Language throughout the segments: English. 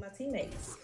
my teammates.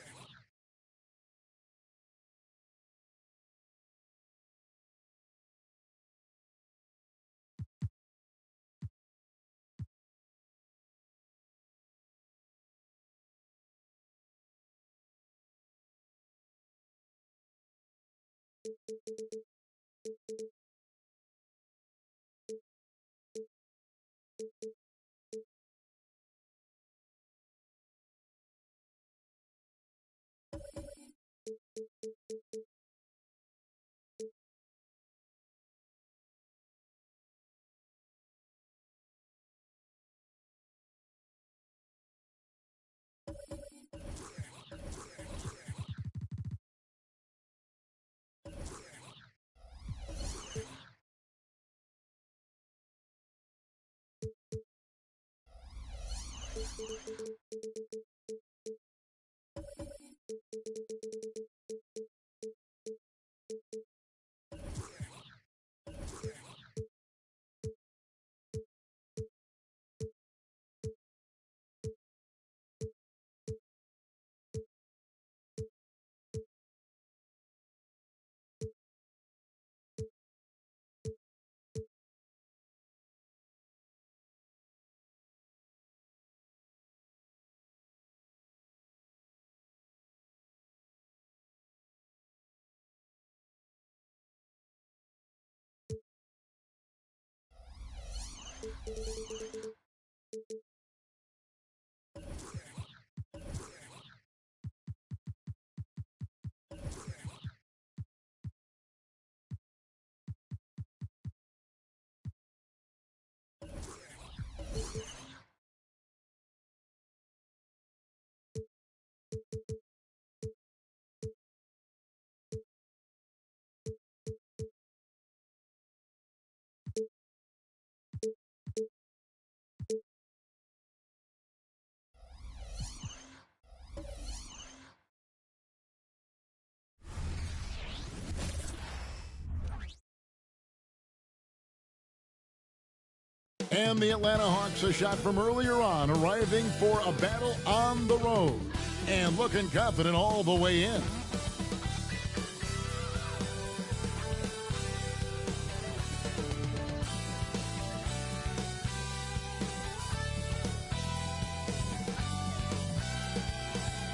And the Atlanta Hawks, a shot from earlier on, arriving for a battle on the road and looking confident all the way in.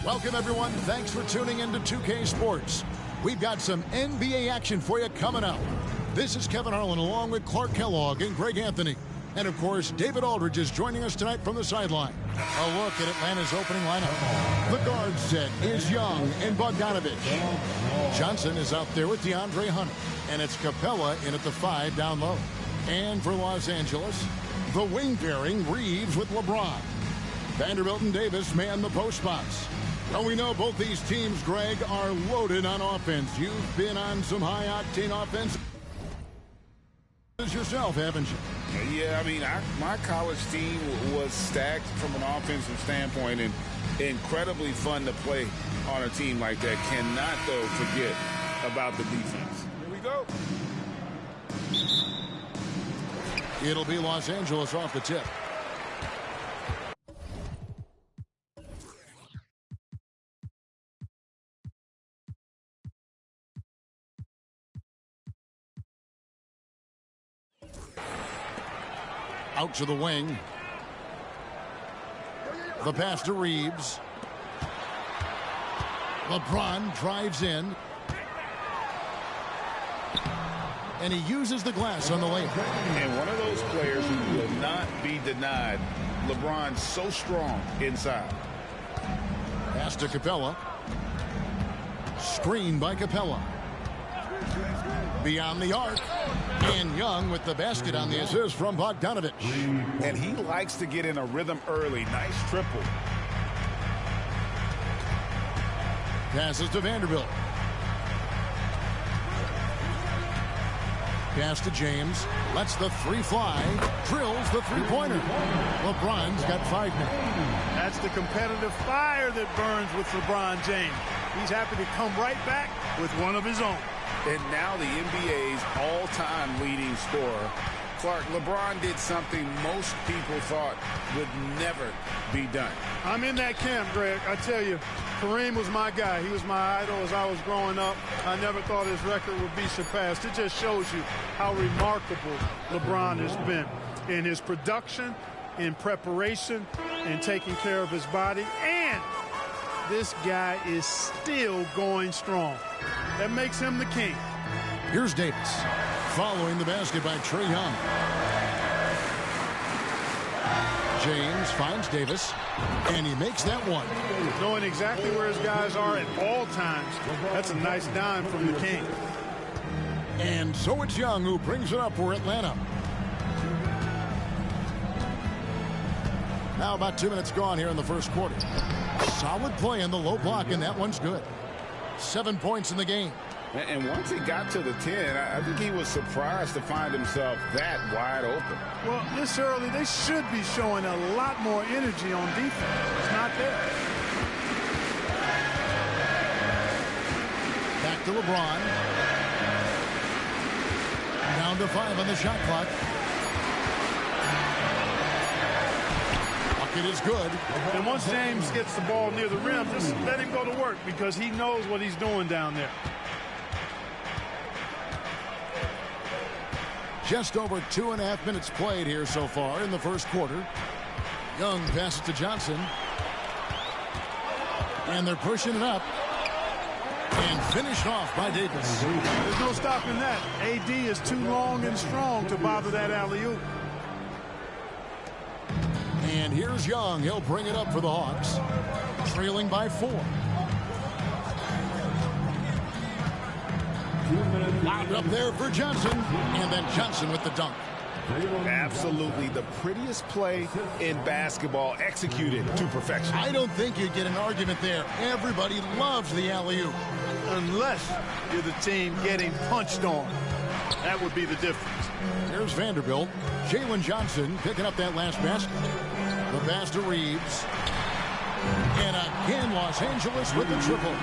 Welcome, everyone. Thanks for tuning into 2K Sports. We've got some NBA action for you coming up. This is Kevin Harlan along with Clark Kellogg and Greg Anthony. And, of course, David Aldridge is joining us tonight from the sideline. A look at Atlanta's opening lineup. The guard set is Young and Bogdanovich. Johnson is out there with DeAndre Hunter. And it's Capella in at the 5 down low. And for Los Angeles, the wing pairing Reeves with LeBron. Vanderbilt and Davis man the post spots. Well, we know both these teams, Greg, are loaded on offense. You've been on some high-octane offense yourself, haven't you? Yeah, I mean, my college team was stacked from an offensive standpoint and incredibly fun to play on a team like that. Cannot, though, forget about the defense. Here we go. It'll be Los Angeles off the tip. Out to the wing. The pass to Reeves. LeBron drives in. And he uses the glass on the layup. And one of those players who will not be denied. LeBron's so strong inside. Pass to Capella. Screen by Capella. Beyond the arc. And Young with the basket on the assist from Bogdanovich. And he likes to get in a rhythm early. Nice triple. Passes to Vanderbilt. Pass to James. Lets the three fly. Drills the three-pointer. LeBron's got 5 now. That's the competitive fire that burns with LeBron James. He's happy to come right back with one of his own. And now the NBA's all-time leading scorer Clark, LeBron did something most people thought would never be done. I'm in that camp, Greg. I tell you, Kareem was my guy. He was my idol as I was growing up. I never thought his record would be surpassed. It just shows you how remarkable LeBron has been in his production, in preparation, in taking care of his body. And this guy is still going strong. That makes him the king. Here's Davis. Following the basket by Trae Young. James finds Davis, and he makes that one. Knowing exactly where his guys are at all times. That's a nice dime from the king. And so it's Young who brings it up for Atlanta. Now about 2 minutes gone here in the first quarter. Solid play in the low block, and that one's good. 7 points in the game. And once he got to the 10, I think he was surprised to find himself that wide open. Well, this early, they should be showing a lot more energy on defense. It's not there. Back to LeBron. Down to 5 on the shot clock. Bucket is good. And once James gets the ball near the rim, just let him go to work because he knows what he's doing down there. Just over 2.5 minutes played here so far in the first quarter. Young passes to Johnson. And they're pushing it up. And finished off by Davis. There's no stopping that. AD is too long and strong to bother that alley-oop. And here's Young. He'll bring it up for the Hawks. Trailing by 4. Wound up there for Johnson. And then Johnson with the dunk. Absolutely the prettiest play in basketball, executed to perfection. I don't think you'd get an argument there. Everybody loves the alley-oop. Unless you're the team getting punched on. That would be the difference. Here's Vanderbilt. Jalen Johnson picking up that last basket. The pass to Reeves. And again, Los Angeles with the triple.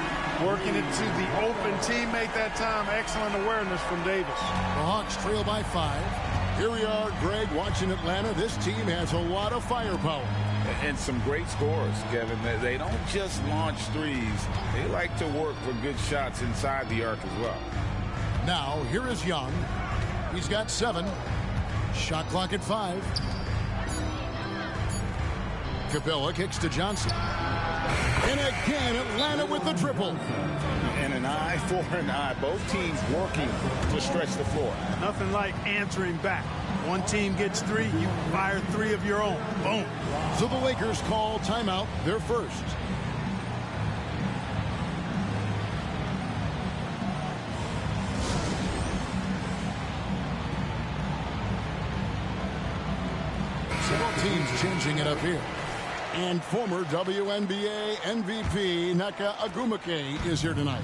Working it to the open teammate that time. Excellent awareness from Davis. The Hawks trail by 5. Here we are, Greg, watching Atlanta. This team has a lot of firepower. And some great scores, Kevin. They don't just launch threes. They like to work for good shots inside the arc as well. Now, here is Young. He's got 7. Shot clock at 5. Capella kicks to Johnson. And again, Atlanta with the triple. And an eye for an eye. Both teams working to stretch the floor. Nothing like answering back. One team gets 3, you fire 3 of your own. Boom. So the Lakers call timeout, their first. So teams changing it up here. And former WNBA MVP Nneka Ogwumike is here tonight.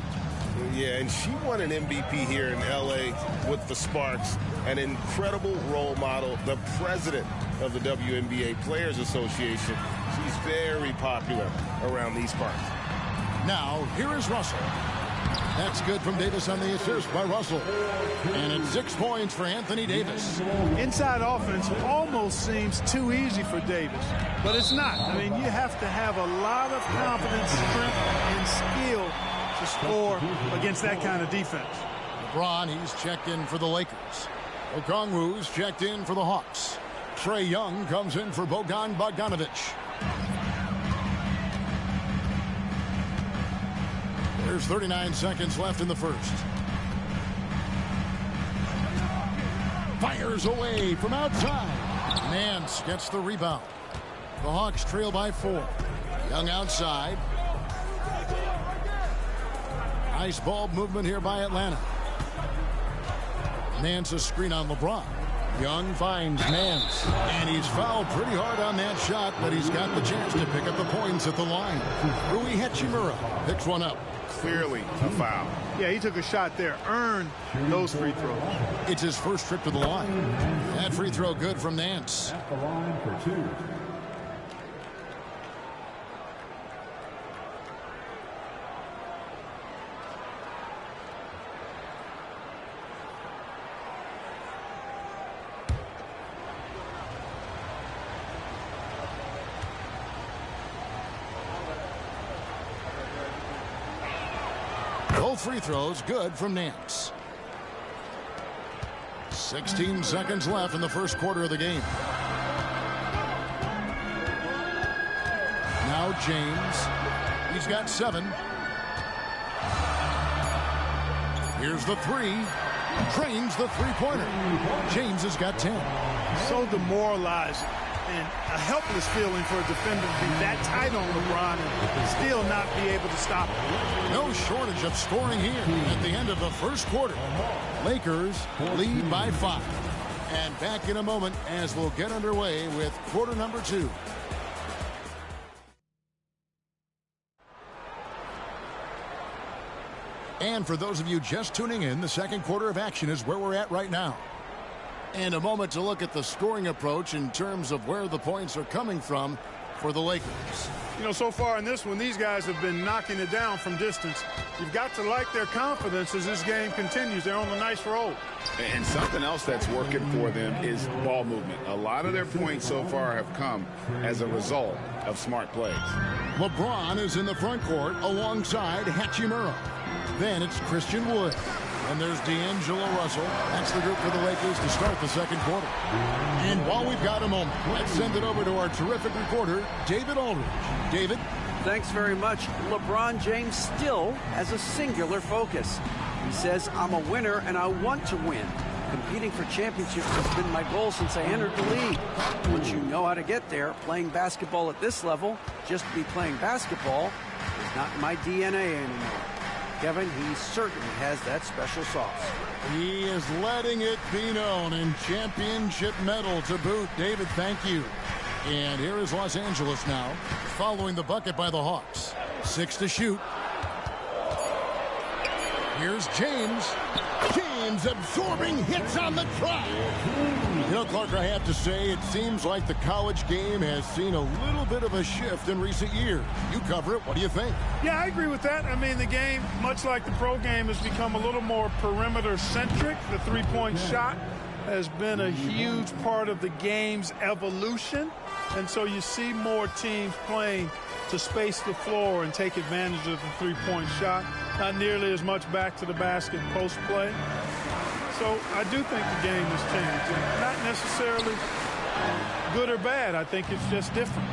Yeah, and she won an MVP here in L.A. with the Sparks. An incredible role model, the president of the WNBA Players Association. She's very popular around these parts. Now, here is Russell. That's good from Davis on the assist by Russell. And it's 6 points for Anthony Davis. Inside offense almost seems too easy for Davis, but it's not. I mean, you have to have a lot of confidence, strength, and skill to score against that kind of defense. LeBron, he's checked in for the Lakers. Okongwu's checked in for the Hawks. Trae Young comes in for Bojan Bogdanovic. There's 39 seconds left in the first. Fires away from outside. Nance gets the rebound. The Hawks trail by 4. Young outside. Nice ball movement here by Atlanta. Nance a screen on LeBron. Young finds Nance. And he's fouled pretty hard on that shot, but he's got the chance to pick up the points at the line. Rui Hachimura picks one up. Clearly a foul. Yeah, he took a shot there. Earned those free throws. It's his first trip to the line. That free throw good from Nance. At the line for 2. Both free throws good from Nance. 16 seconds left in the first quarter of the game. Now James. He's got 7. Here's the 3. Drains the three-pointer. James has got 10. So demoralizing and a helpless feeling for a defender to be that tight on LeBron and still not be able to stop him. No shortage of scoring here at the end of the first quarter. Lakers lead by 5. And back in a moment as we'll get underway with quarter number 2. And for those of you just tuning in, the second quarter of action is where we're at right now. And a moment to look at the scoring approach in terms of where the points are coming from for the Lakers. You know, so far in this one, these guys have been knocking it down from distance. You've got to like their confidence as this game continues. They're on a nice roll. And something else that's working for them is ball movement. A lot of their points so far have come as a result of smart plays. LeBron is in the front court alongside Hachimura. Then it's Christian Wood. And there's D'Angelo Russell. That's the group for the Lakers to start the second quarter. And while we've got a moment, let's send it over to our terrific reporter, David Aldridge. David? Thanks very much. LeBron James still has a singular focus. He says, I'm a winner and I want to win. Competing for championships has been my goal since I entered the league. Once you know how to get there, playing basketball at this level, just to be playing basketball, is not my DNA anymore. Kevin, he certainly has that special sauce. He is letting it be known, and championship medal to boot. David, thank you. And here is Los Angeles now, following the bucket by the Hawks. 6 to shoot. Here's James. James absorbing hits on the drive. You know, Clark, I have to say, it seems like the college game has seen a little bit of a shift in recent years. You cover it. What do you think? Yeah, I agree with that. I mean, the game, much like the pro game, has become a little more perimeter-centric. The three-point shot has been a huge part of the game's evolution. And so you see more teams playing to space the floor and take advantage of the three-point shot. Not nearly as much back to the basket post play. So I do think the game has changed. And not necessarily good or bad. I think it's just different.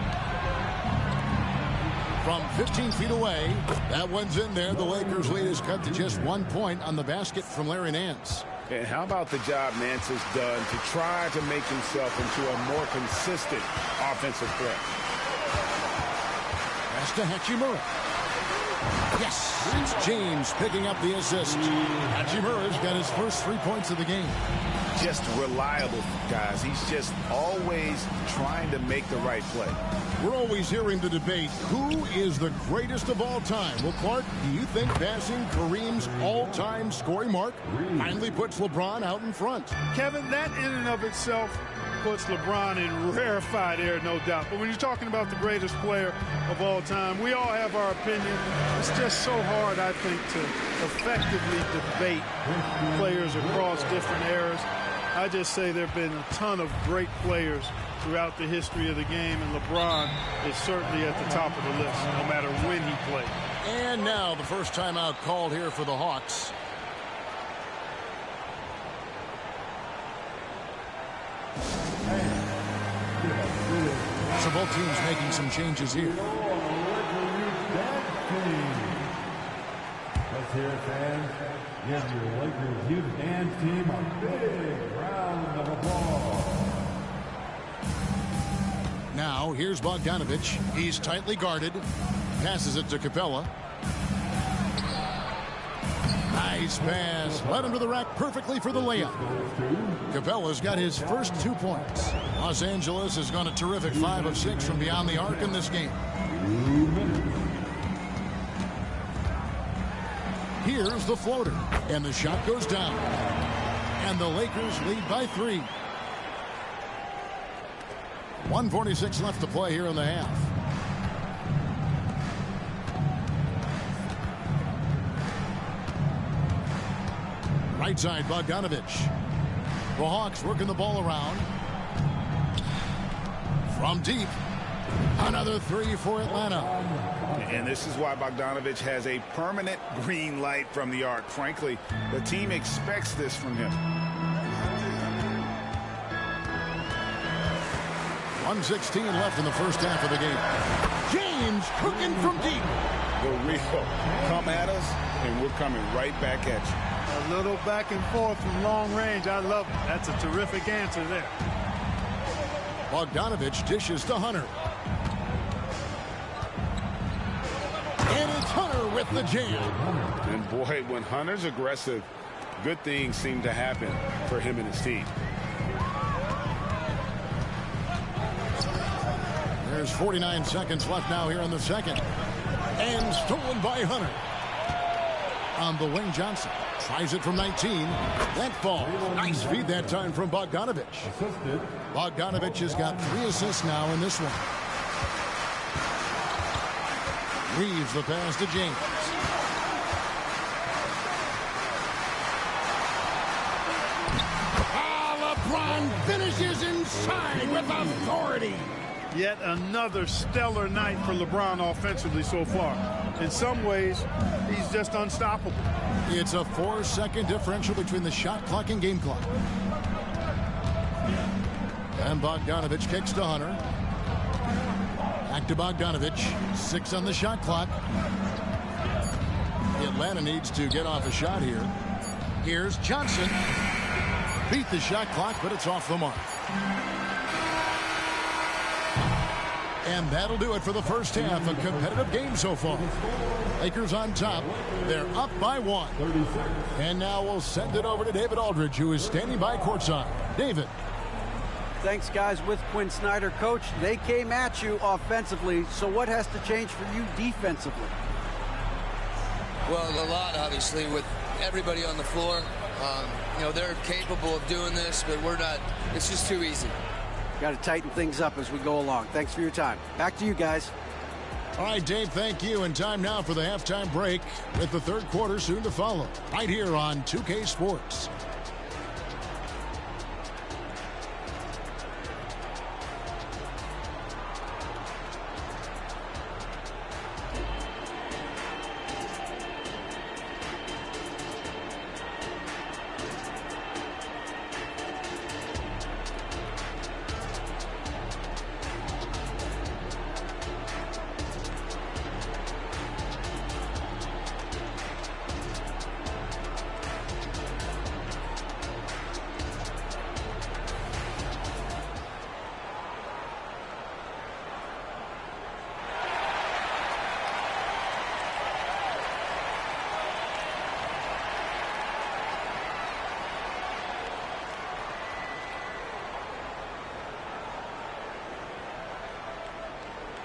From 15 feet away, that one's in there. The Lakers' lead is cut to just 1 point on the basket from Larry Nance. And how about the job Nance has done to try to make himself into a more consistent offensive threat? Pass to Hachimura. Yes, it's James picking up the assist. Hachimura's got his first 3 points of the game. Just reliable, guys. He's just always trying to make the right play. We're always hearing the debate, who is the greatest of all time? Well, Clark, do you think passing Kareem's all-time scoring mark finally puts LeBron out in front? Kevin, that in and of itself puts LeBron in rarefied air, no doubt. But when you're talking about the greatest player of all time, we all have our opinion. It's just so hard, I think, to effectively debate players across different eras. I just say there have been a ton of great players throughout the history of the game, and LeBron is certainly at the top of the list, no matter when he played. And now the first timeout called here for the Hawks. So both teams making some changes here. Let's hear it, fans. Give your Lakers youth dance team a big round of applause. Now, here's Bogdanovic. He's tightly guarded. Passes it to Capella. Nice pass. Led him to the rack perfectly for the layup. Capella's got his first 2 points. Los Angeles has gone a terrific 5 of 6 from beyond the arc in this game. Here's the floater. And the shot goes down. And the Lakers lead by 3. 1:46 left to play here in the half. Right side, Bogdanovic. The Hawks working the ball around. From deep, Another three for Atlanta. And this is why Bogdanović has a permanent green light from the arc. Frankly, the team expects this from him. 1:16 left in the first half of the game. James cooking from deep. The real come at us, and we're coming right back at you. A little back and forth from long range. I love it. That's a terrific answer there. Bogdanović dishes to Hunter. And it's Hunter with the jam. And boy, when Hunter's aggressive, good things seem to happen for him and his team. There's 49 seconds left now here in the second. And stolen by Hunter. On the wing, Johnson tries it from 19. That falls. Nice feed that time from Bogdanović. Bogdanović has got 3 assists now in this one. Reeves the pass to James. LeBron finishes inside with authority. Yet another stellar night for LeBron offensively so far. In some ways, he's just unstoppable. It's a 4-second differential between the shot clock and game clock. And Bogdanović kicks to Hunter. Back to Bogdanović. 6 on the shot clock. Atlanta needs to get off a shot here. Here's Johnson. Beat the shot clock, but it's off the mark. And that'll do it for the first half. A competitive game so far. Lakers on top. They're up by 1. And now we'll send it over to David Aldridge, who is standing by courtside. David. Thanks, guys. With Quinn Snyder, coach, they came at you offensively. So what has to change for you defensively? Well, a lot, obviously, with everybody on the floor. You know, they're capable of doing this, but we're not. It's just too easy. Got to tighten things up as we go along. Thanks for your time. Back to you guys. All right, Dave, thank you. And time now for the halftime break with the third quarter soon to follow. Right here on 2K Sports.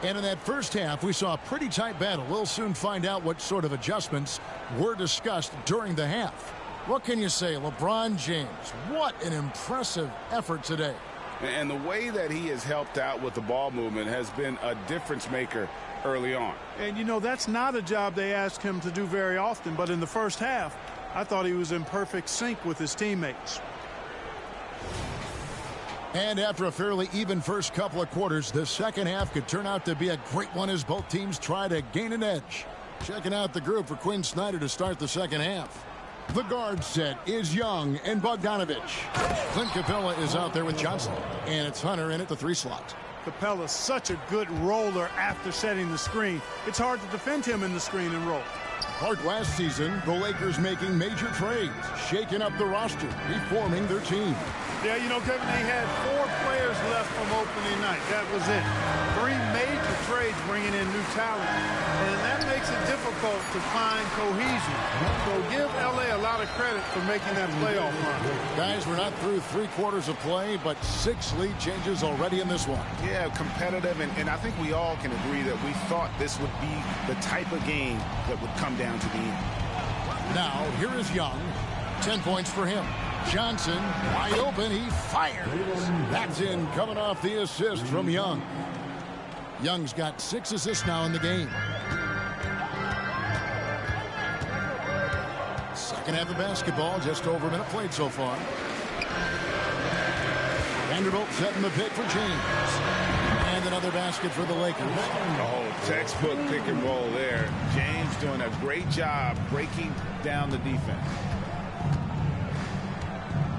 And in that first half, we saw a pretty tight battle. We'll soon find out what sort of adjustments were discussed during the half. What can you say, LeBron James? What an impressive effort today. And the way that he has helped out with the ball movement has been a difference maker early on. And, you know, that's not a job they ask him to do very often. But in the first half, I thought he was in perfect sync with his teammates. And after a fairly even first couple of quarters, the second half could turn out to be a great one as both teams try to gain an edge. Checking out the group for Quinn Snyder to start the second half. The guard set is Young and Bogdanović. Clint Capella is out there with Johnson. And it's Hunter in at the 3 slot. Capella's such a good roller after setting the screen. It's hard to defend him in the screen and roll. Part last season, the Lakers making major trades, shaking up the roster, reforming their team. Yeah, you know, Kevin, they had 4 players left from opening night. That was it. 3 major trades bringing in new talent. And that makes it difficult to find cohesion. So give L.A. a lot of credit for making that playoff run. Guys, we're not through 3 quarters of play, but 6 lead changes already in this one. Yeah, competitive, and I think we all can agree that we thought this would be the type of game that would come down to the end. Now, here is Young. 10 points for him. Johnson, wide open, he fires. That's in, coming off the assist from Young. Young's got 6 assists now in the game. Second half of basketball, just over a minute played so far. Vanderbilt setting the pick for James. And another the basket for the Lakers. Oh, textbook pick and roll there. James doing a great job breaking down the defense.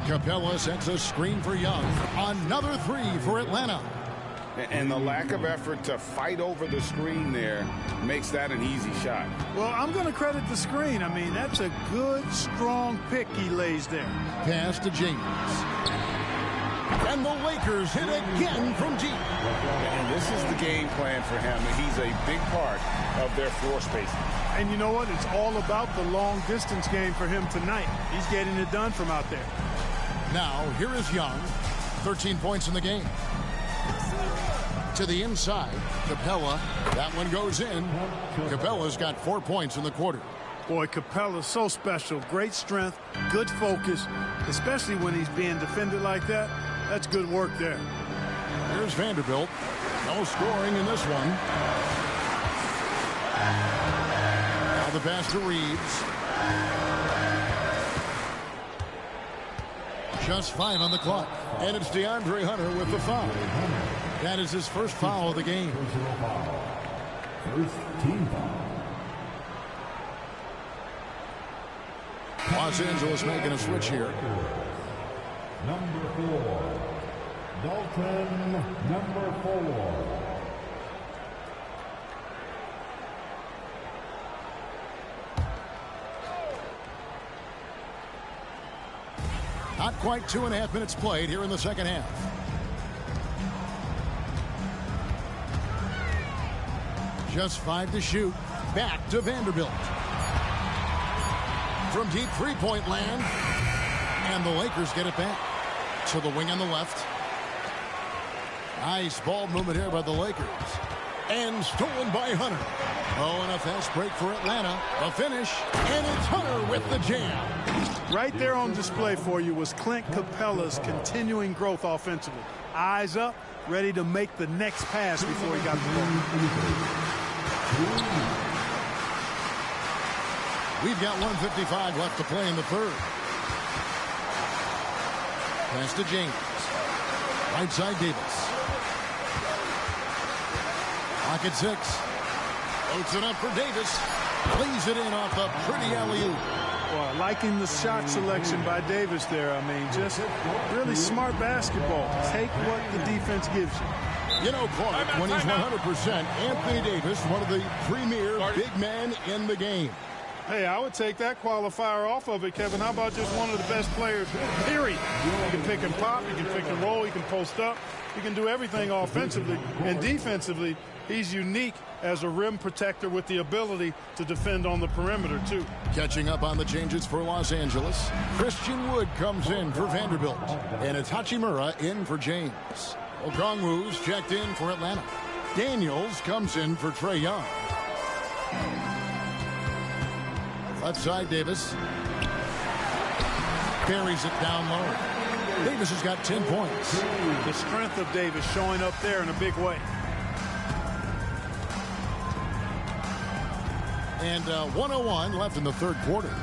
Capella sets a screen for Young. Another three for Atlanta. And the lack of effort to fight over the screen there makes that an easy shot. Well, I'm going to credit the screen. I mean, that's a good, strong pick he lays there. Pass to James. And the Lakers hit again from deep. And this is the game plan for him. He's a big part of their floor spacing. And you know what? It's all about the long distance game for him tonight. He's getting it done from out there. Now, here is Young. 13 points in the game. To the inside, Capella. That one goes in. Capella's got 4 points in the quarter. Boy, Capella's so special. Great strength, good focus, especially when he's being defended like that. That's good work there. Here's Vanderbilt. No scoring in this one. Now the pass to Reeves. Just 5 on the clock. And it's DeAndre Hunter with the foul. That is his first foul of the game. First team foul. Los Angeles making a switch here. Number 4. Dalton, number 4. Not quite 2.5 minutes played here in the second half. Just 5 to shoot. Back to Vanderbilt. From deep three-point land. And the Lakers get it back. To the wing on the left. Nice ball movement here by the Lakers. And stolen by Hunter. Oh, and a fast break for Atlanta. The finish. And it's Hunter with the jam. Right there on display for you was Clint Capella's continuing growth offensively. Eyes up, ready to make the next pass before he got the ball. We've got 1:55 left to play in the third. Pass to James. Right side Davis. Clock at 6. Floats it up for Davis. Lays it in off a pretty alley-oop. Well, liking the shot selection by Davis there. I mean, just really smart basketball. Take what the defense gives you. You know, Clark, when he's 100%, Anthony Davis, one of the premier big men in the game. Hey, I would take that qualifier off of it, Kevin. How about just one of the best players, period? You can pick and pop, you can pick and roll, you can post up, you can do everything offensively. And defensively, he's unique as a rim protector with the ability to defend on the perimeter, too. Catching up on the changes for Los Angeles, Christian Wood comes in for Vanderbilt. And it's Hachimura in for James. Okongwu's checked in for Atlanta. Daniels comes in for Trae Young. Left side, Davis. Buries it down low. Davis has got 10 points. The strength of Davis showing up there in a big way. And 1:01 left in the third quarter.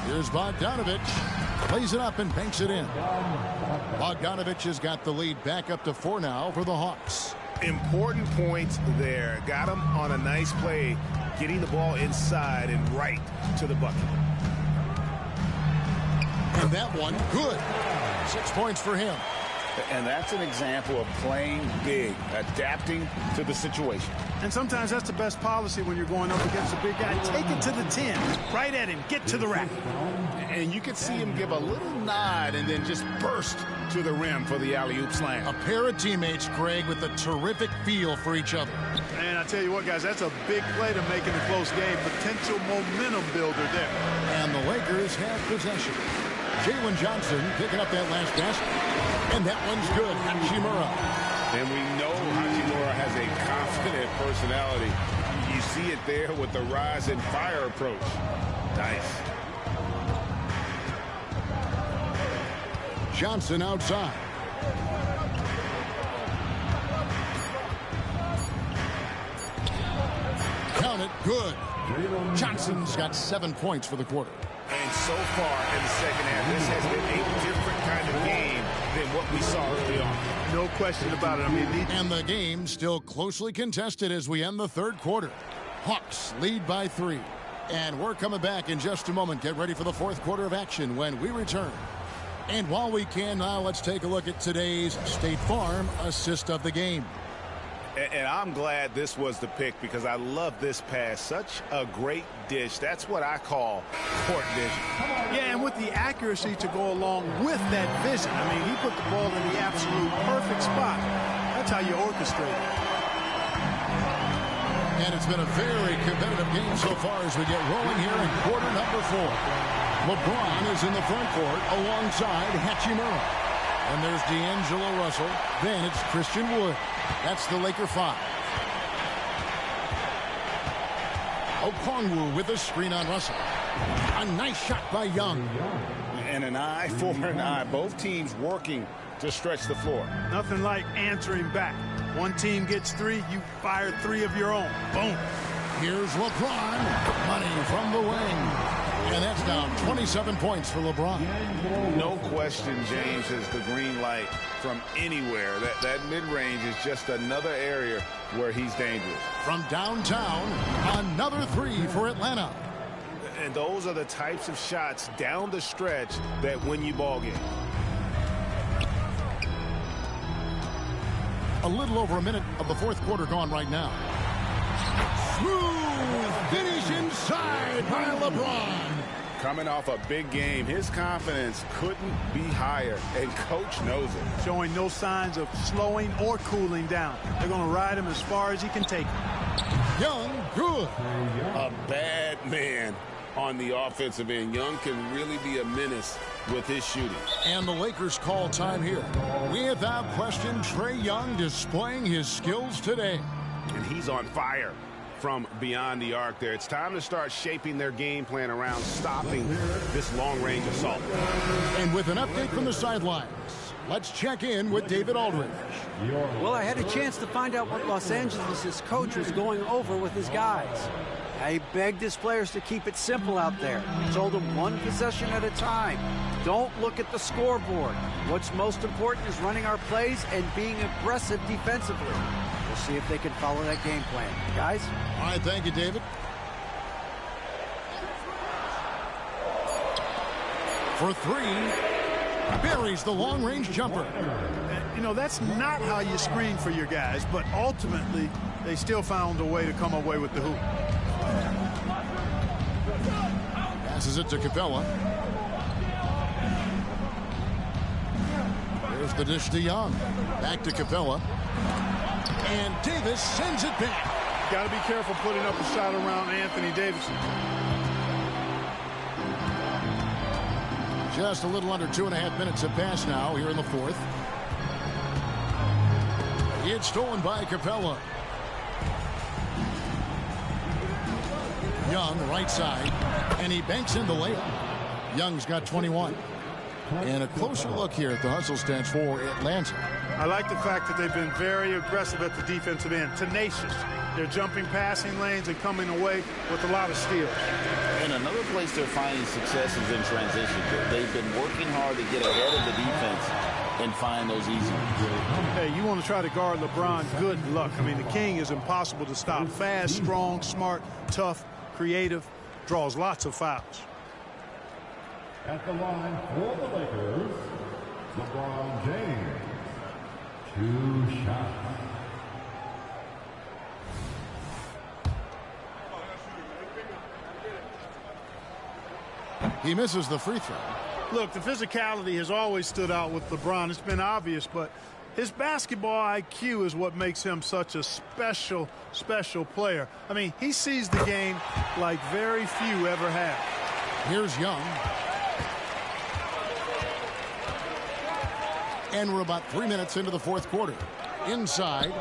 Here's Bogdanovic. Plays it up and banks it in. Bogdanovic has got the lead back up to 4 now for the Hawks. Important points there. Got him on a nice play, getting the ball inside and right to the bucket. And that one, good. 6 points for him. And that's an example of playing big, adapting to the situation. And sometimes that's the best policy when you're going up against a big guy. Take it to the 10, right at him, get to the rack. And you could see him give a little nod and then just burst to the rim for the alley-oop slam. A pair of teammates, Greg, with a terrific feel for each other. And I tell you what, guys, that's a big play to make in a close game. Potential momentum builder there. And the Lakers have possession. Jalen Johnson picking up that last basket. And that one's good. Hachimura. And we know Hachimura has a confident personality. You see it there with the rise and fire approach. Nice. Johnson outside. Count it. Good. Johnson's got 7 points for the quarter. And so far in the second half, this has been a different kind of game than what we saw early on. No question about it. I mean, and the game still closely contested as we end the third quarter. Hawks lead by 3. And we're coming back in just a moment. Get ready for the fourth quarter of action when we return. And while we can now, let's take a look at today's State Farm assist of the game. And I'm glad this was the pick because I love this pass. Such a great dish. That's what I call court vision. Yeah, and with the accuracy to go along with that vision. I mean, he put the ball in the absolute perfect spot. That's how you orchestrate it. And it's been a very competitive game so far as we get rolling here in quarter number 4. LeBron is in the front court alongside Hachimura. And there's D'Angelo Russell. Then it's Christian Wood. That's the Laker 5. Okongwu with a screen on Russell. A nice shot by Young. And an eye for an eye. Both teams working to stretch the floor. Nothing like answering back. One team gets 3, you fire 3 of your own. Boom. Here's LeBron. Money from the wing. And that's down 27 points for LeBron. No question, James, is the green light from anywhere. That mid-range is just another area where he's dangerous. From downtown, another 3 for Atlanta. And those are the types of shots down the stretch that win you ball games. A little over a minute of the fourth quarter gone right now. Smooth finish inside by LeBron. Coming off a big game, his confidence couldn't be higher, and coach knows it. Showing no signs of slowing or cooling down. They're going to ride him as far as he can take him. Young, good. A bad man on the offensive end. Young can really be a menace with his shooting. And the Lakers call time here. Without question, Trae Young displaying his skills today. And he's on fire from beyond the arc there. It's time to start shaping their game plan around stopping this long-range assault. And with an update from the sidelines, let's check in with David Aldridge. Well, I had a chance to find out what Los Angeles' coach was going over with his guys. He begged his players to keep it simple out there. Told them one possession at a time. Don't look at the scoreboard. What's most important is running our plays and being aggressive defensively. We'll see if they can follow that game plan. Guys? All right, thank you, David. For 3, buries the long-range jumper. You know, that's not how you screen for your guys, but ultimately, they still found a way to come away with the hoop. Passes it to Capella. There's the dish to Young. Back to Capella. And Davis sends it back. Got to be careful putting up a shot around Anthony Davis. Just a little under 2.5 minutes have passed now here in the fourth. It's stolen by Capella. Young, right side, and he banks in the layup. Young's got 21. And a closer look here at the hustle stats for Atlanta. I like the fact that they've been very aggressive at the defensive end, tenacious. They're jumping passing lanes and coming away with a lot of steals. And another place they're finding success is in transition. They've been working hard to get ahead of the defense and find those easy ones. Hey, you want to try to guard LeBron, good luck. I mean, the king is impossible to stop. Fast, strong, smart, tough, creative, draws lots of fouls. At the line for the Lakers, LeBron James. 2 shots. He misses the free throw. Look, the physicality has always stood out with LeBron. It's been obvious, but his basketball IQ is what makes him such a special, special player. I mean, he sees the game like very few ever have. Here's Young. And we're about 3 minutes into the fourth quarter. Inside.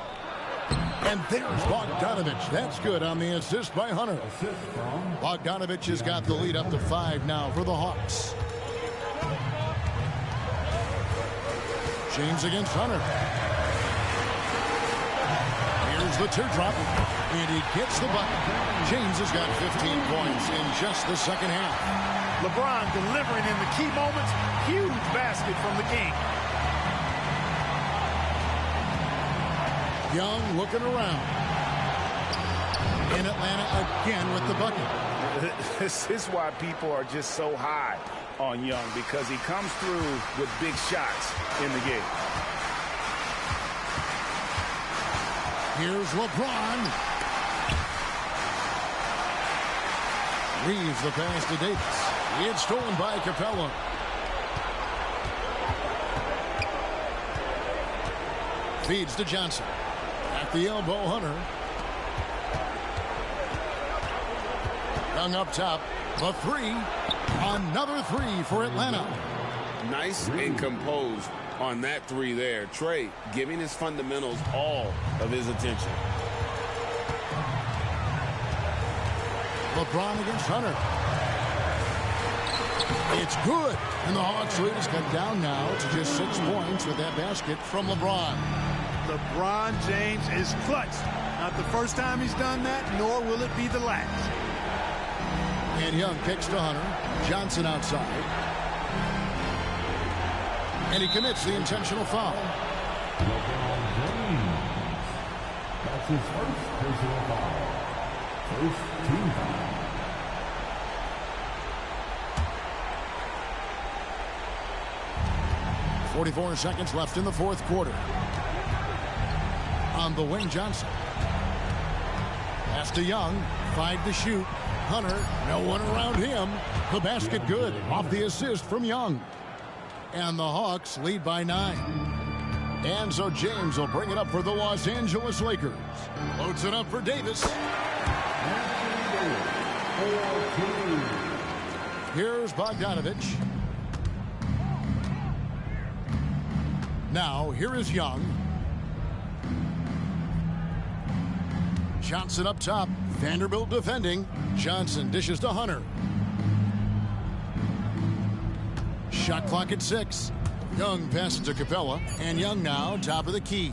And there's Bogdanovich. That's good on the assist by Hunter. Bogdanovich has got the lead up to 5 now for the Hawks. James against Hunter. Here's the teardrop. And he gets the bucket. James has got 15 points in just the second half. LeBron delivering in the key moments. Huge basket from the king. Young looking around. In Atlanta again with the bucket. This is why people are just so high on Young, because he comes through with big shots in the game. Here's LeBron. Leaves the pass to Davis. It's stolen by Capella. Feeds to Johnson. At the elbow, Hunter. Young up top. The three. Another three for Atlanta. Nice and composed on that three there. Trey giving his fundamentals all of his attention. LeBron against Hunter. It's good. And the Hawks lead is cut down now to just 6 points with that basket from LeBron. LeBron James is clutch. Not the first time he's done that, nor will it be the last. And Young kicks to Hunter. Johnson outside. And he commits the intentional foul. LeBron James. That's his first personal foul. First team foul. 44 seconds left in the fourth quarter. On the wing, Johnson. Pass to Young. 5 to shoot. Hunter, no one around him. The basket good off the assist from Young. And the Hawks lead by 9. And so James will bring it up for the Los Angeles Lakers. Loads it up for Davis. Here's Bogdanovich. Now, here is Young. Johnson up top. Vanderbilt defending. Johnson dishes to Hunter. Shot clock at 6. Young passes to Capella. And Young now top of the key.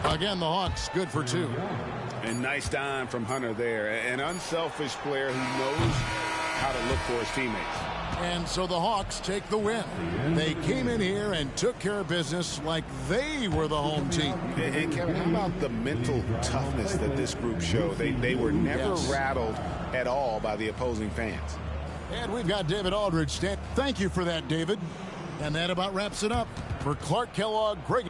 Again, the Hawks good for 2. And nice dime from Hunter there. An unselfish player who knows how to look for his teammates. And so the Hawks take the win. They came in here and took care of business like they were the home team. And Kevin, how about the mental toughness that this group showed? They were never rattled at all by the opposing fans. And we've got David Aldridge. Thank you for that, David. And that about wraps it up. For Clark Kellogg, Greg.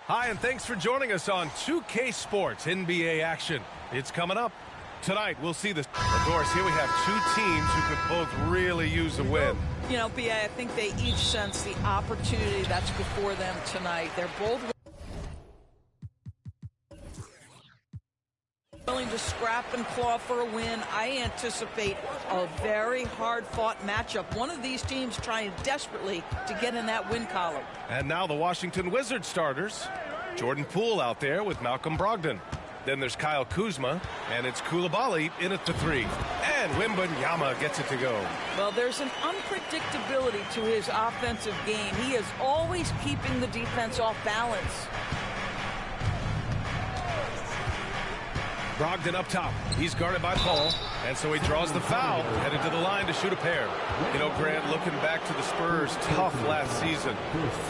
Hi, and thanks for joining us on 2K Sports NBA action. It's coming up. Tonight, we'll see this. Of course, here we have 2 teams who could both really use a win. You know, B.A., I think they each sense the opportunity that's before them tonight. They're both willing to scrap and claw for a win. I anticipate a very hard-fought matchup. One of these teams trying desperately to get in that win column. And now the Washington Wizards starters. Jordan Poole out there with Malcolm Brogdon. Then there's Kyle Kuzma, and it's Koulibaly in at the 3. And Wembanyama gets it to go. Well, there's an unpredictability to his offensive game. He is always keeping the defense off balance. Brogdon up top. He's guarded by Paul, and so he draws the foul, headed to the line to shoot a pair. You know, Grant, looking back to the Spurs' tough last season,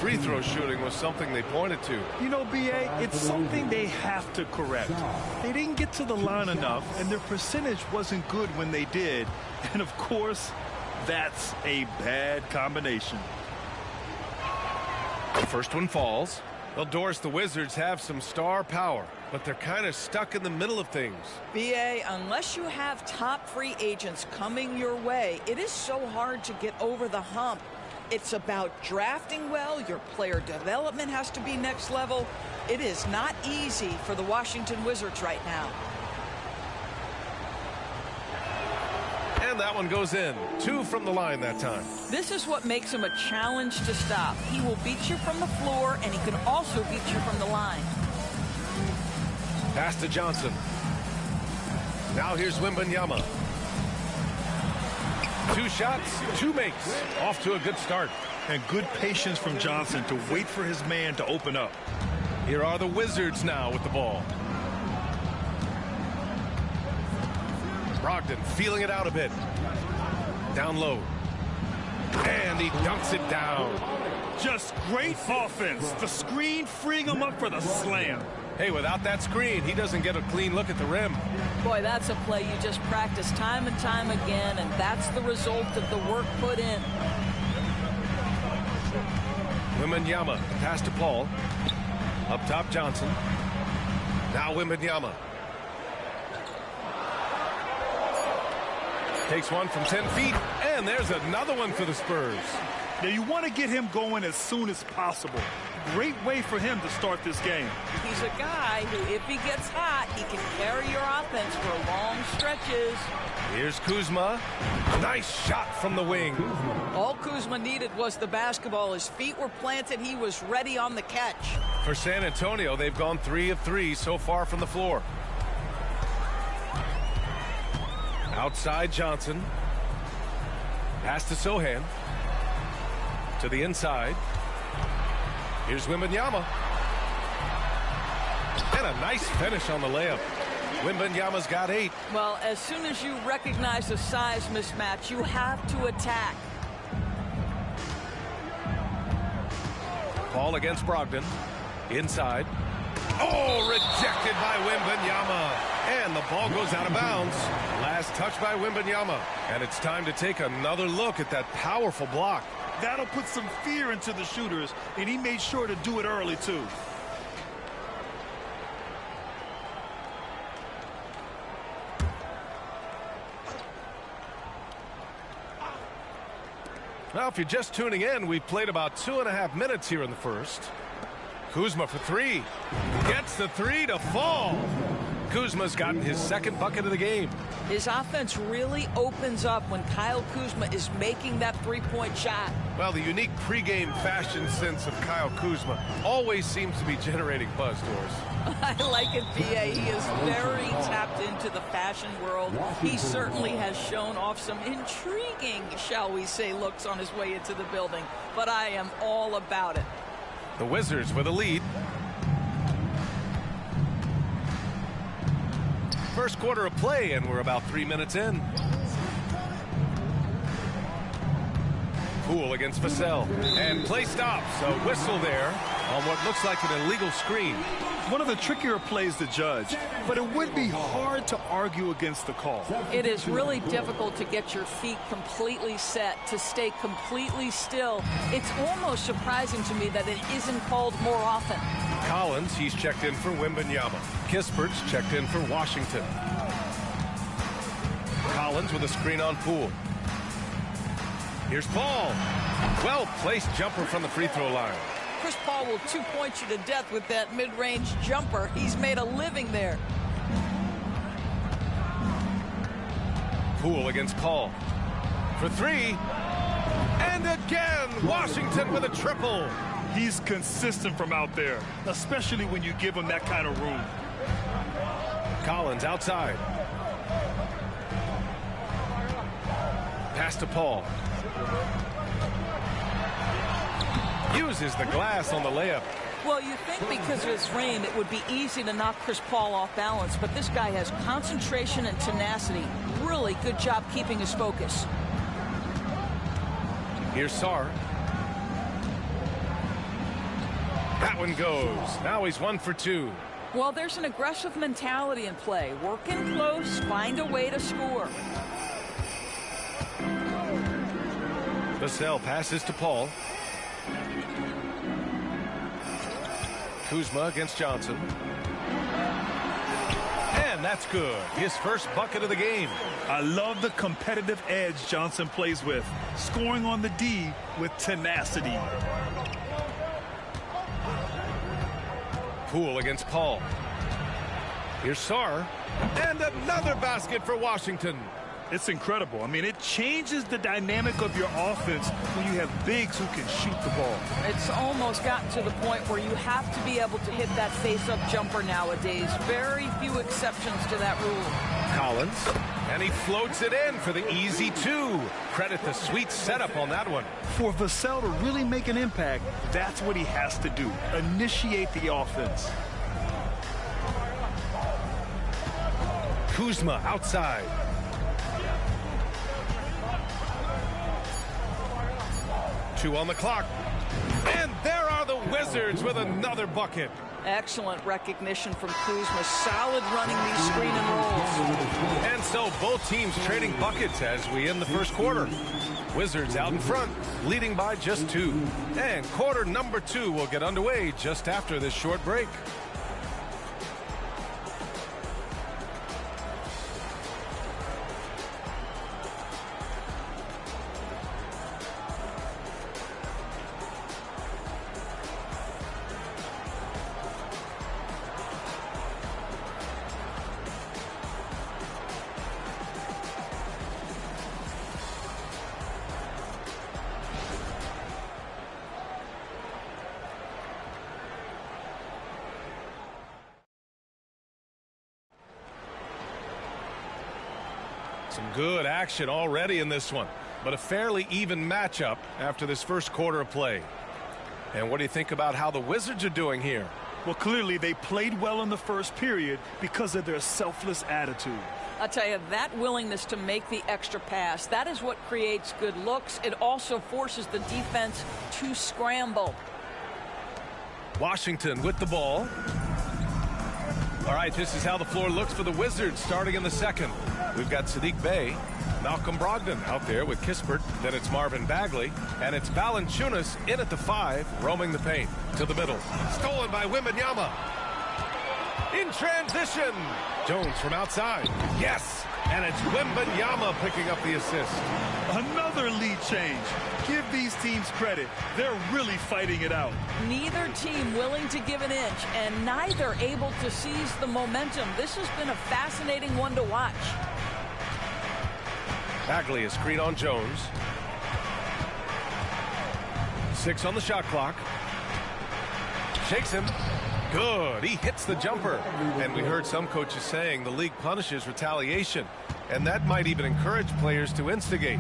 free throw shooting was something they pointed to. You know, B.A., it's something they have to correct. They didn't get to the line enough, and their percentage wasn't good when they did. And, of course, that's a bad combination. The first one falls. Well, Doris, the Wizards have some star power, but they're kind of stuck in the middle of things. BA, unless you have top free agents coming your way, it is so hard to get over the hump. It's about drafting well. Your player development has to be next level. It is not easy for the Washington Wizards right now. And that one goes in. 2 from the line that time. This is what makes him a challenge to stop. He will beat you from the floor, and he can also beat you from the line. Pass to Johnson. Now here's Wembanyama. 2 shots, 2 makes. Off to a good start. And good patience from Johnson to wait for his man to open up. Here are the Wizards now with the ball. Brogdon feeling it out a bit. Down low. And he dunks it down. Just great offense. The screen freeing him up for the slam. Hey, without that screen, he doesn't get a clean look at the rim. Boy, that's a play you just practice time and time again, and that's the result of the work put in. Wembanyama, pass to Paul. Up top, Johnson. Now Wembanyama. Takes one from 10 feet, and there's another one for the Spurs. Now, you want to get him going as soon as possible. Great way for him to start this game. He's a guy who, if he gets hot, he can carry your offense for long stretches. Here's Kuzma. Nice shot from the wing. All Kuzma needed was the basketball. His feet were planted. He was ready on the catch. For San Antonio, they've gone 3 of 3 so far from the floor. Outside Johnson. Pass to Sohan. To the inside. Here's Wembanyama. And a nice finish on the layup. Wembanyama's got 8. Well, as soon as you recognize a size mismatch, you have to attack. Ball against Brogdon. Inside. Oh, rejected by Wembanyama. And the ball goes out of bounds. Last touch by Wembanyama. And it's time to take another look at that powerful block. That'll put some fear into the shooters, and he made sure to do it early, too. Well, if you're just tuning in, we've played about 2.5 minutes here in the first. Kuzma for 3. Gets the 3 to fall. Kuzma's gotten his second bucket of the game. His offense really opens up when Kyle Kuzma is making that three-point shot. Well, the unique pregame fashion sense of Kyle Kuzma always seems to be generating buzz, Doris. I like it, B.A. He is very tapped into the fashion world. He certainly has shown off some intriguing, shall we say, looks on his way into the building. But I am all about it. The Wizards with a lead. First quarter of play, and we're about 3 minutes in. Poole against Vassell. And play stops. A whistle there on what looks like an illegal screen. One of the trickier plays to judge, but it would be hard to argue against the call. It is really difficult to get your feet completely set, to stay completely still. It's almost surprising to me that it isn't called more often. Collins, he's checked in for Wembanyama. Kispert's checked in for Washington. Collins with a screen on Poole. Here's Paul. Well-placed jumper from the free throw line. Chris Paul will two-point you to death with that mid-range jumper. He's made a living there. Poole against Paul. For 3. And again, Washington with a triple. He's consistent from out there, especially when you give him that kind of room. Collins outside. Pass to Paul. Uses the glass on the layup. Well, you think because of his frame, it would be easy to knock Chris Paul off balance, but this guy has concentration and tenacity. Really good job keeping his focus. Here's Sarr. That one goes. Now he's 1 for 2. Well, there's an aggressive mentality in play. Work in close, find a way to score. Vassell passes to Paul. Kuzma against Johnson. And that's good. His first bucket of the game. I love the competitive edge Johnson plays with. Scoring on the D with tenacity. Poole against Paul. Here's Sarr. And another basket for Washington. It's incredible. I mean, it changes the dynamic of your offense when you have bigs who can shoot the ball. It's almost gotten to the point where you have to be able to hit that face-up jumper nowadays. Very few exceptions to that rule. Collins. And he floats it in for the easy 2. Credit the sweet setup on that one. For Vassell to really make an impact, that's what he has to do. Initiate the offense. Kuzma outside. Two on the clock. And there are the Wizards with another bucket. Excellent recognition from Kuzma. Solid running these screen and rolls. And so both teams trading buckets as we end the first quarter. Wizards out in front, leading by just 2. And quarter number 2 will get underway just after this short break. Some good action already in this one, but a fairly even matchup after this first quarter of play. And what do you think about how the Wizards are doing here? Well, clearly they played well in the first period because of their selfless attitude. I'll tell you, that willingness to make the extra pass, that is what creates good looks. It also forces the defense to scramble. Washington with the ball. All right, this is how the floor looks for the Wizards starting in the second. We've got Saddiq Bey, Malcolm Brogdon out there with Kispert. Then it's Marvin Bagley, and it's Valanciunas in at the 5, roaming the paint to the middle. Stolen by Wembanyama. In transition. Jones from outside. Yes, and it's Wembanyama picking up the assist. Another lead change. Give these teams credit. They're really fighting it out. Neither team willing to give an inch, and neither able to seize the momentum. This has been a fascinating one to watch. Bagley is screen on Jones. 6 on the shot clock. Shakes him. Good. He hits the jumper. And we heard some coaches saying the league punishes retaliation. And that might even encourage players to instigate.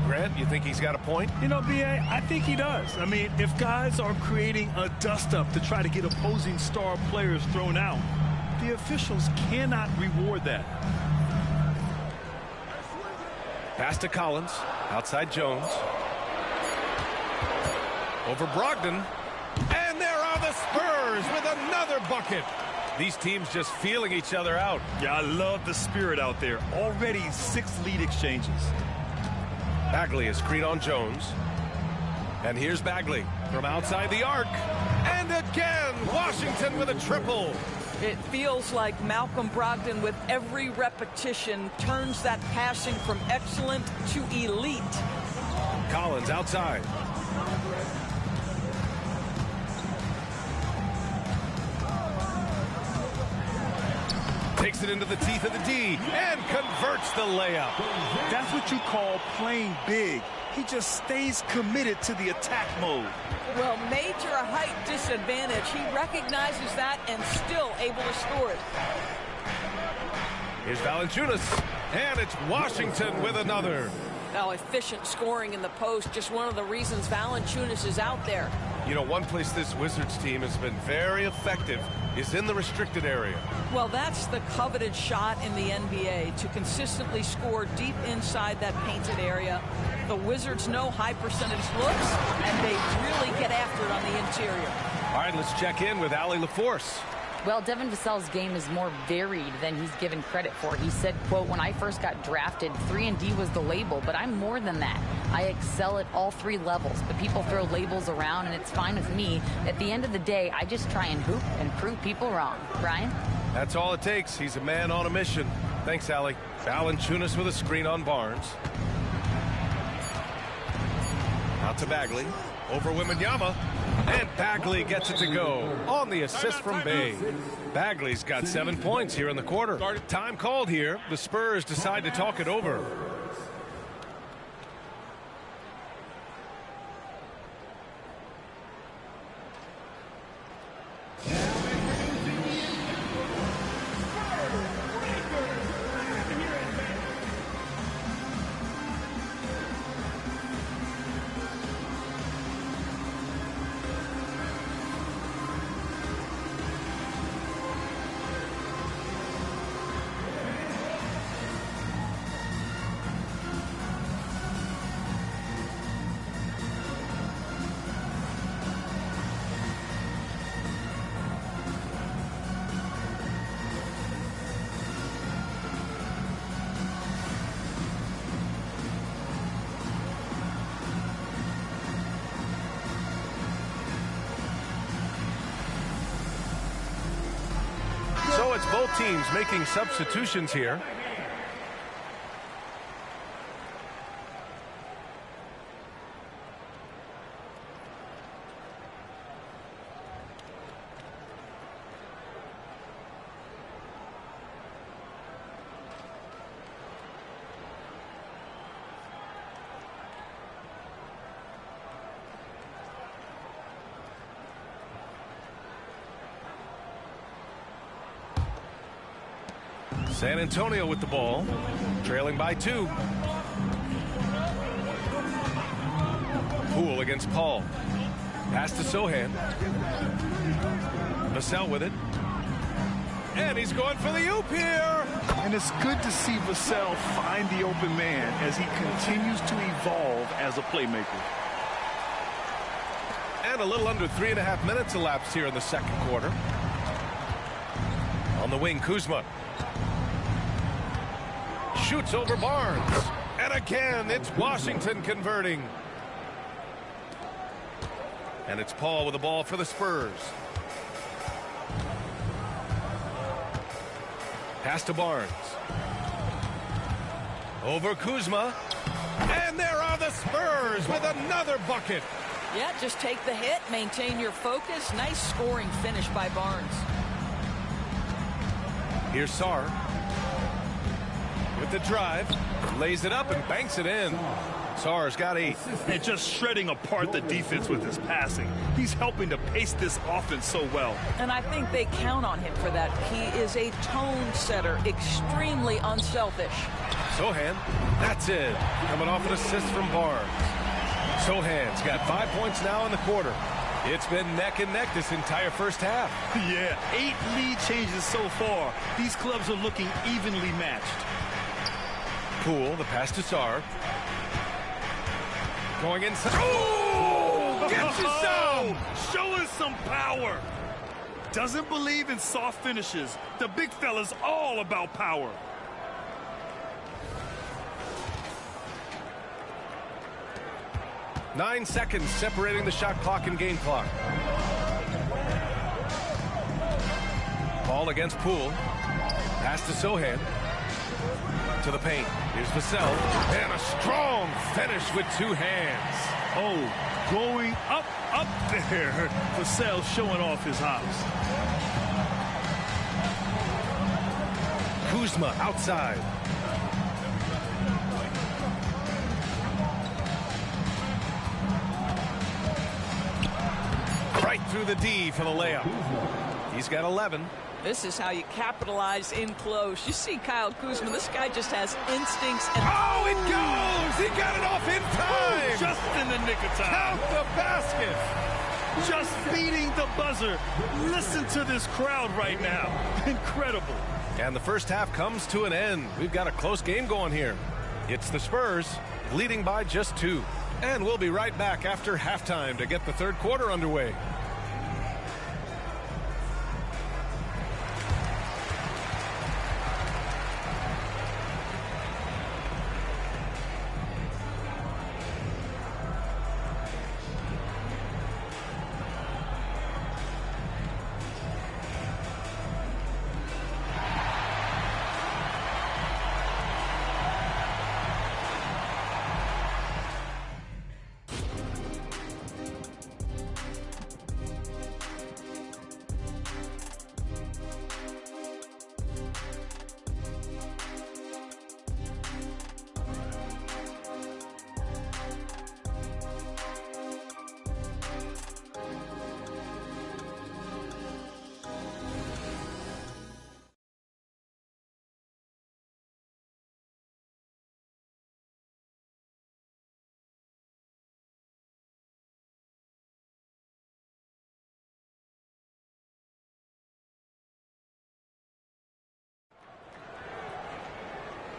Grant, you think he's got a point? You know, B.A., I think he does. I mean, if guys are creating a dust-up to try to get opposing star players thrown out, the officials cannot reward that. Pass to Collins. Outside Jones. Over Brogdon. And there are the Spurs with another bucket. These teams just feeling each other out. Yeah, I love the spirit out there. Already 6 lead exchanges. Bagley is screen on Jones. And here's Bagley from outside the arc. And again, Washington with a triple. It feels like Malcolm Brogdon, with every repetition, turns that passing from excellent to elite. Collins outside. Takes it into the teeth of the D and converts the layup. That's what you call playing big. He just stays committed to the attack mode. Well, major height disadvantage. He recognizes that and still able to score it. Here's Valanciunas, and it's Washington with another. Now, efficient scoring in the post, just one of the reasons Valanciunas is out there. You know, one place this Wizards team has been very effective is in the restricted area. Well, that's the coveted shot in the NBA, to consistently score deep inside that painted area. The Wizards know high percentage looks, and they really get after it on the interior. All right, let's check in with Allie LaForce. Well, Devin Vassell's game is more varied than he's given credit for. He said, quote, when I first got drafted, 3-and-D was the label, but I'm more than that. I excel at all 3 levels, but people throw labels around, and it's fine with me. At the end of the day, I just try and hoop and prove people wrong. Brian? That's all it takes. He's a man on a mission. Thanks, Allie. Valanciunas with a screen on Barnes. Out to Bagley. Over Wembanyama. And Bagley gets it to go on the assist from Bay. Bagley's got 7 points here in the quarter. Time called here. The Spurs decide to talk it over. So it's both teams making substitutions here. San Antonio with the ball, trailing by 2. Poole against Paul. Pass to Sohan. Vassell with it. And he's going for the oop here. And it's good to see Vassell find the open man as he continues to evolve as a playmaker. And a little under 3.5 minutes elapsed here in the second quarter. On the wing, Kuzma. Shoots over Barnes. And again, it's Washington converting. And it's Paul with the ball for the Spurs. Pass to Barnes. Over Kuzma. And there are the Spurs with another bucket. Yeah, just take the hit, maintain your focus. Nice scoring finish by Barnes. Here's Sarr. With the drive, lays it up and banks it in. Sarr's got 8. And just shredding apart the defense with his passing. He's helping to pace this offense so well. And I think they count on him for that. He is a tone setter, extremely unselfish. Sohan, that's it. Coming off an assist from Barnes. Sohan's got 5 points now in the quarter. It's been neck and neck this entire first half. Yeah, 8 lead changes so far. These clubs are looking evenly matched. Poole, the pass to Sarr. Going inside. Oh! Gets you some! Show us some power. Doesn't believe in soft finishes. The big fella's all about power. Nine seconds separating the shot clock and game clock. Ball against Poole. Pass to Sohan. To the paint. Here's Vassell. And a strong finish with 2 hands. Oh, going up there. Vassell showing off his hops. Kuzma outside. Right through the D for the layup. He's got 11. This is how you capitalize in close. You see Kyle Kuzma, this guy just has instincts. And oh, it goes! He got it off in time! Just in the nick of time. Count the basket! Just beating the buzzer. Listen to this crowd right now. Incredible. And the first half comes to an end. We've got a close game going here. It's the Spurs leading by just 2. And we'll be right back after halftime to get the third quarter underway.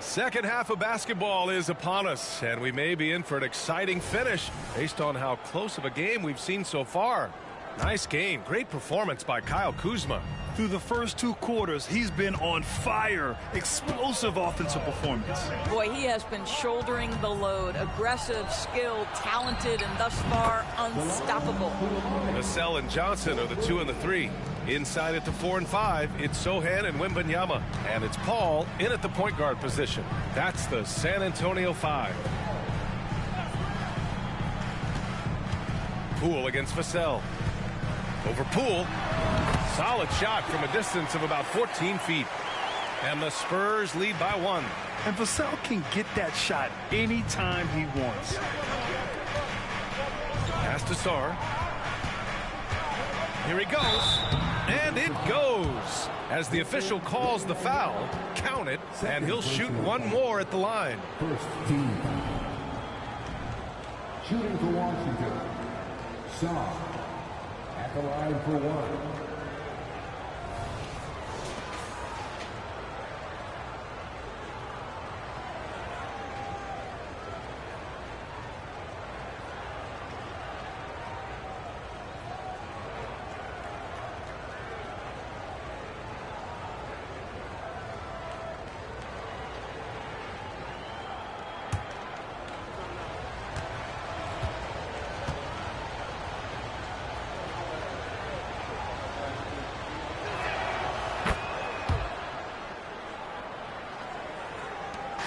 Second half of basketball is upon us, and we may be in for an exciting finish based on how close of a game we've seen so far. Nice game. Great performance by Kyle Kuzma. Through the first 2 quarters, he's been on fire. Explosive offensive performance. Boy, he has been shouldering the load. Aggressive, skilled, talented, and thus far unstoppable. Vassell and Johnson are the 2 and the 3. Inside at the 4 and 5, it's Sochan and Wembanyama. And it's Paul in at the point guard position. That's the San Antonio 5. Poole against Vassell. Over Poole. Solid shot from a distance of about 14 feet. And the Spurs lead by 1. And Vassell can get that shot anytime he wants. Pass to Sarr. Here he goes. And it goes. As the official calls the foul, count it, and he'll shoot one more at the line. First team. Shooting for Washington. Sarr at the line for 1.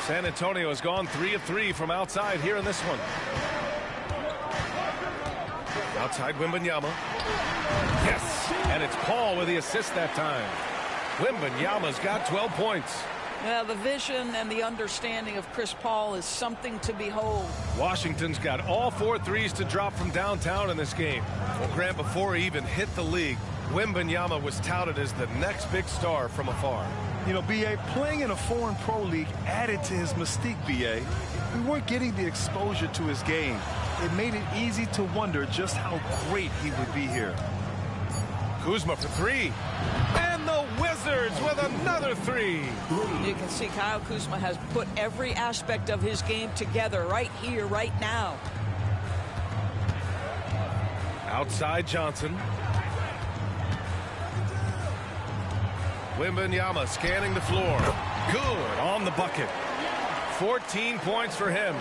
San Antonio has gone 3 of 3 from outside here in this one. Outside Wembanyama. Yes, and it's Paul with the assist that time. Wembanyama's got 12 points. Yeah, the vision and the understanding of Chris Paul is something to behold. Washington's got all 4 threes to drop from downtown in this game. Well, Grant, before he even hit the league, Wembanyama was touted as the next big star from afar. You know, B.A., playing in a foreign pro league added to his mystique, B.A. We weren't getting the exposure to his game. It made it easy to wonder just how great he would be here. Kuzma for 3. And the Wizards with another 3. You can see Kyle Kuzma has put every aspect of his game together right here, right now. Outside Johnson. Wembanyama scanning the floor. Good on the bucket. 14 points for him.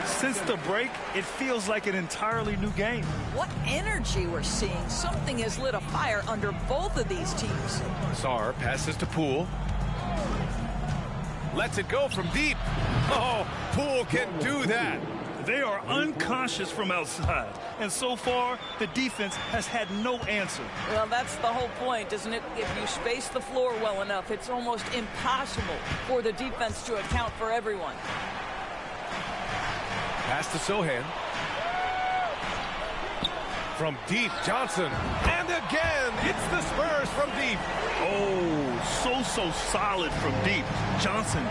Since the break, it feels like an entirely new game. What energy we're seeing. Something has lit a fire under both of these teams. Sarr passes to Poole. Lets it go from deep. Oh, Poole can do that. They are unconscious from outside. And so far, the defense has had no answer. Well, that's the whole point, isn't it? If you space the floor well enough, it's almost impossible for the defense to account for everyone. Pass to Sochan. From deep, Johnson. And again, it's the Spurs from deep. Oh, so solid from deep. Johnson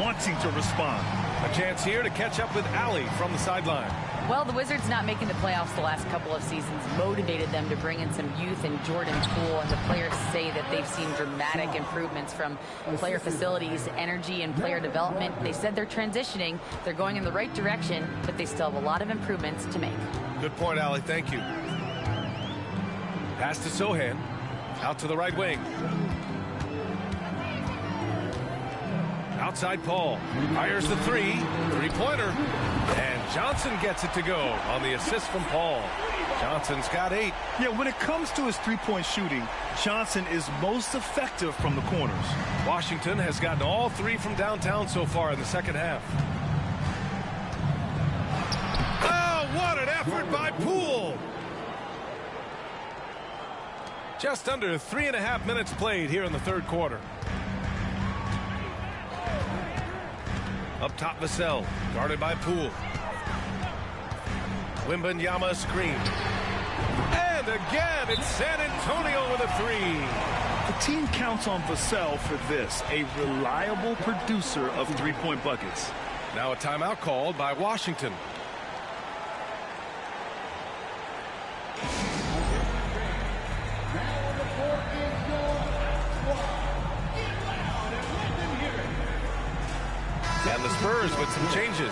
wanting to respond. A chance here to catch up with Allie from the sideline. Well, the Wizards not making the playoffs the last couple of seasons motivated them to bring in some youth in Jordan Poole, and the players say that they've seen dramatic improvements from player facilities, energy, and player development. They said they're transitioning, they're going in the right direction, but they still have a lot of improvements to make. Good point, Allie. Thank you. Pass to Sochan. Out to the right wing. Outside Paul. Fires the three-pointer. And Johnson gets it to go on the assist from Paul. Johnson's got 8. Yeah, when it comes to his three-point shooting, Johnson is most effective from the corners. Washington has gotten all 3 from downtown so far in the second half. Oh, what an effort by Poole! Just under 3.5 minutes played here in the third quarter. Up top, Vassell, guarded by Poole. Wembanyama screen. And again, it's San Antonio with a 3. The team counts on Vassell for this, a reliable producer of three-point buckets. Now a timeout called by Washington. And the Spurs with some changes.